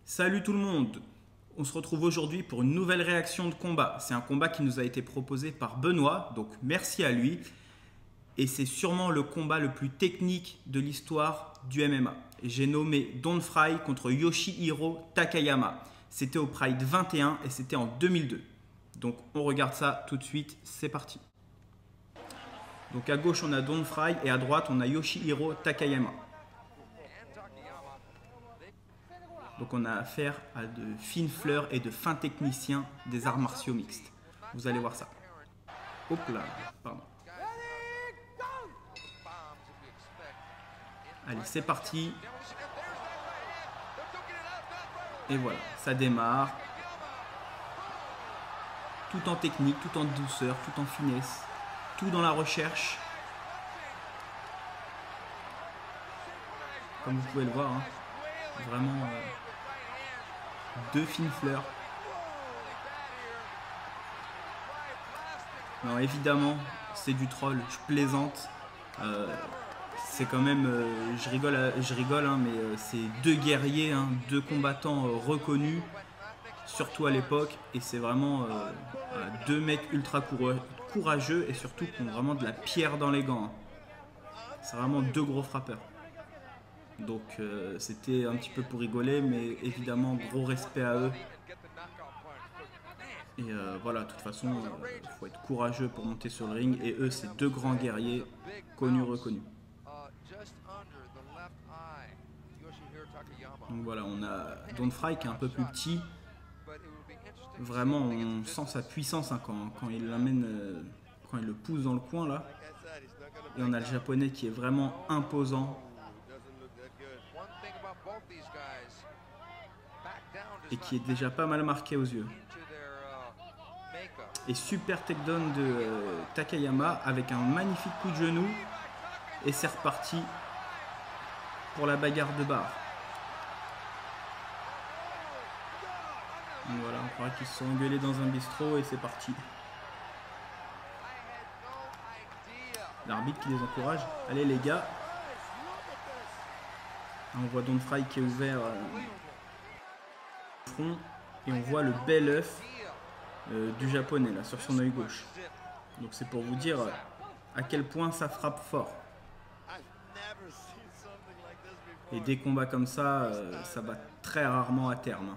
Salut tout le monde. On se retrouve aujourd'hui pour une nouvelle réaction de combat. C'est un combat qui nous a été proposé par Benoît, donc merci à lui. Et c'est sûrement le combat le plus technique de l'histoire du MMA. J'ai nommé Don Fry contre Yoshihiro Takayama. C'était au Pride 21 et c'était en 2002. Donc on regarde ça tout de suite, c'est parti. Donc à gauche on a Don Fry et à droite on a Yoshihiro Takayama. Donc on a affaire à de fines fleurs et de fins techniciens des arts martiaux mixtes. Vous allez voir ça. Hop là, pardon. Allez, c'est parti. Et voilà, ça démarre. Tout en technique, tout en douceur, tout en finesse, tout dans la recherche. Comme vous pouvez le voir, hein, vraiment deux fines fleurs. Non, évidemment, c'est du troll, je plaisante. C'est quand même, je rigole hein, mais c'est deux guerriers, hein, deux combattants reconnus, surtout à l'époque. Et c'est vraiment deux mecs ultra courageux et surtout qui ont vraiment de la pierre dans les gants. Hein. C'est vraiment deux gros frappeurs. Donc c'était un petit peu pour rigoler, mais évidemment gros respect à eux. Et voilà, de toute façon, il faut être courageux pour monter sur le ring. Et eux, c'est deux grands guerriers, connus, reconnus. Donc voilà, on a Don Fry qui est un peu plus petit. Vraiment, on sent sa puissance hein, quand il l'amène, quand il le pousse dans le coin là. Et on a le japonais qui est vraiment imposant. Et qui est déjà pas mal marqué aux yeux. Et super takedown de Takayama avec un magnifique coup de genou. Et c'est reparti pour la bagarre de barre. Donc voilà, on croit qu'ils se sont engueulés dans un bistrot et c'est parti. L'arbitre qui les encourage. Allez les gars. On voit Don Fry qui est ouvert au front. Et on voit le bel œuf du japonais là sur son œil gauche. Donc c'est pour vous dire à quel point ça frappe fort. Et des combats comme ça, ça va très rarement à terme.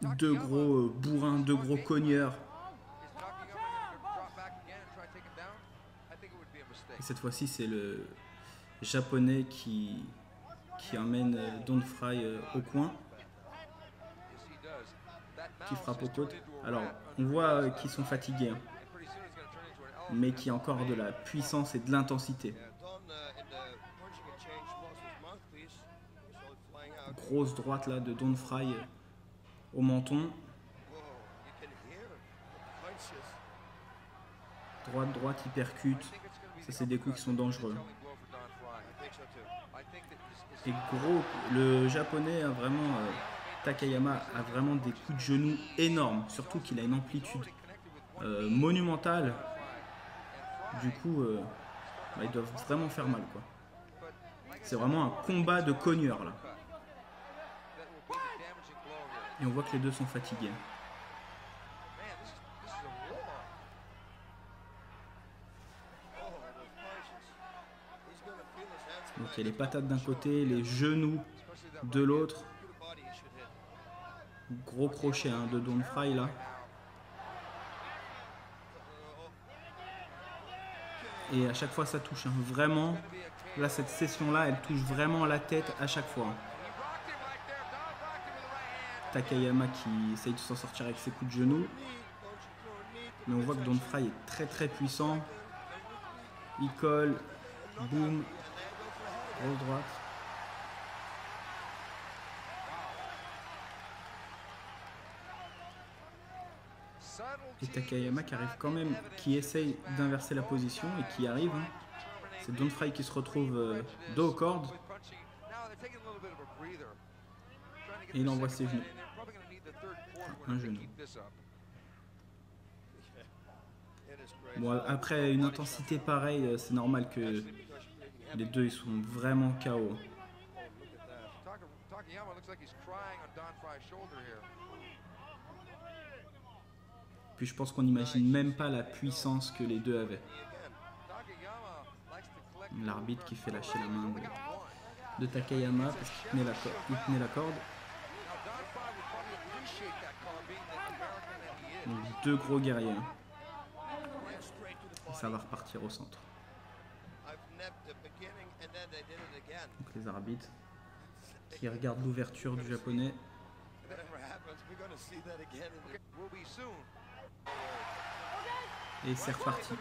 Deux gros bourrins, deux gros cogneurs. Et cette fois-ci, c'est le japonais qui emmène Don Fry au coin, qui frappe aux côtes. Alors, on voit qu'ils sont fatigués, hein, mais qu'il y a encore de la puissance et de l'intensité. Grosse droite là de Don Fry au menton. Droite, il percute. Ça, c'est des coups qui sont dangereux. Et gros, le japonais a vraiment, Takayama a vraiment des coups de genoux énormes. Surtout qu'il a une amplitude monumentale. Du coup, ils doivent vraiment faire mal, quoi. C'est vraiment un combat de cogneurs là. Et on voit que les deux sont fatigués. Donc il y a les patates d'un côté, les genoux de l'autre. Gros crochet hein, de Don Fry là. Et à chaque fois ça touche. Hein. Vraiment, là cette session là, elle touche vraiment la tête à chaque fois. Hein. Takayama qui essaye de s'en sortir avec ses coups de genoux. Mais on voit que Don Fry est très très puissant. Il colle. Boum. Grosse droite. Et Takayama qui arrive quand même, qui essaye d'inverser la position et qui arrive. Hein. C'est Don Fry qui se retrouve dos aux cordes. Et il envoie ses genoux. Enfin, un genou. Bon, après une intensité pareille, c'est normal que les deux ils sont vraiment KO. Puis je pense qu'on n'imagine même pas la puissance que les deux avaient. L'arbitre qui fait lâcher la main de Takayama parce qu'il tenait la corde. Donc, deux gros guerriers. Et ça va repartir au centre. Donc les arbitres qui regardent l'ouverture du japonais. Et c'est reparti.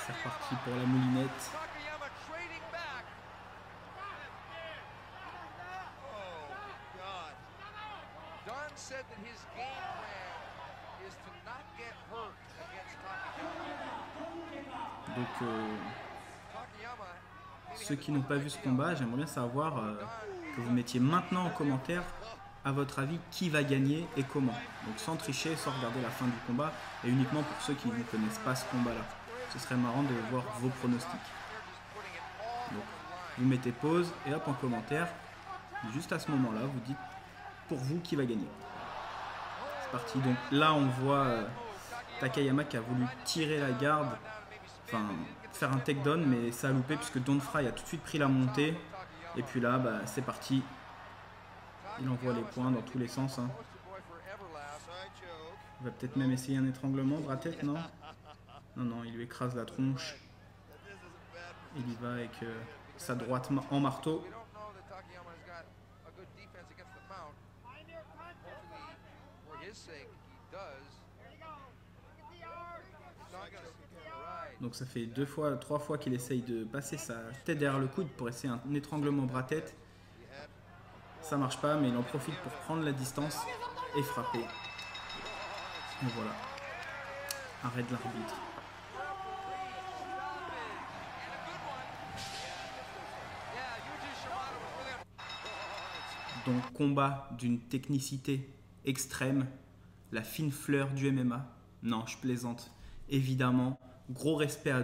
C'est reparti pour la moulinette. Donc, ceux qui n'ont pas vu ce combat, j'aimerais bien savoir que vous mettiez maintenant en commentaire, à votre avis, qui va gagner et comment. Donc sans tricher, sans regarder la fin du combat, et uniquement pour ceux qui ne connaissent pas ce combat-là. Ce serait marrant de voir vos pronostics. Donc, vous mettez pause et hop en commentaire, juste à ce moment-là, vous dites pour vous qui va gagner. C'est parti. Donc là, on voit Takayama qui a voulu tirer la garde, enfin faire un takedown, mais ça a loupé puisque Don't Fry a tout de suite pris la montée. Et puis là, bah, c'est parti. Il envoie les poings dans tous les sens. Hein. Il va peut-être même essayer un étranglement, bras-tête, non? Non, il lui écrase la tronche. Il y va avec sa droite en marteau. Donc ça fait 3 fois qu'il essaye de passer sa tête derrière le coude pour essayer un étranglement bras-tête. Ça marche pas, mais il en profite pour prendre la distance et frapper. Et voilà. Arrêt de l'arbitre. Donc combat d'une technicité extrême, la fine fleur du MMA. Non, je plaisante. Évidemment, gros respect à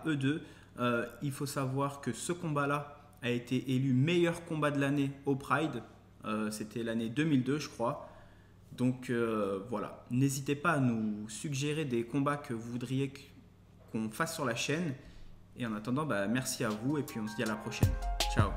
eux deux. Il faut savoir que ce combat-là a été élu meilleur combat de l'année au Pride. C'était l'année 2002, je crois. Donc voilà, n'hésitez pas à nous suggérer des combats que vous voudriez qu'on fasse sur la chaîne. Et en attendant, bah, merci à vous et puis on se dit à la prochaine. Ciao.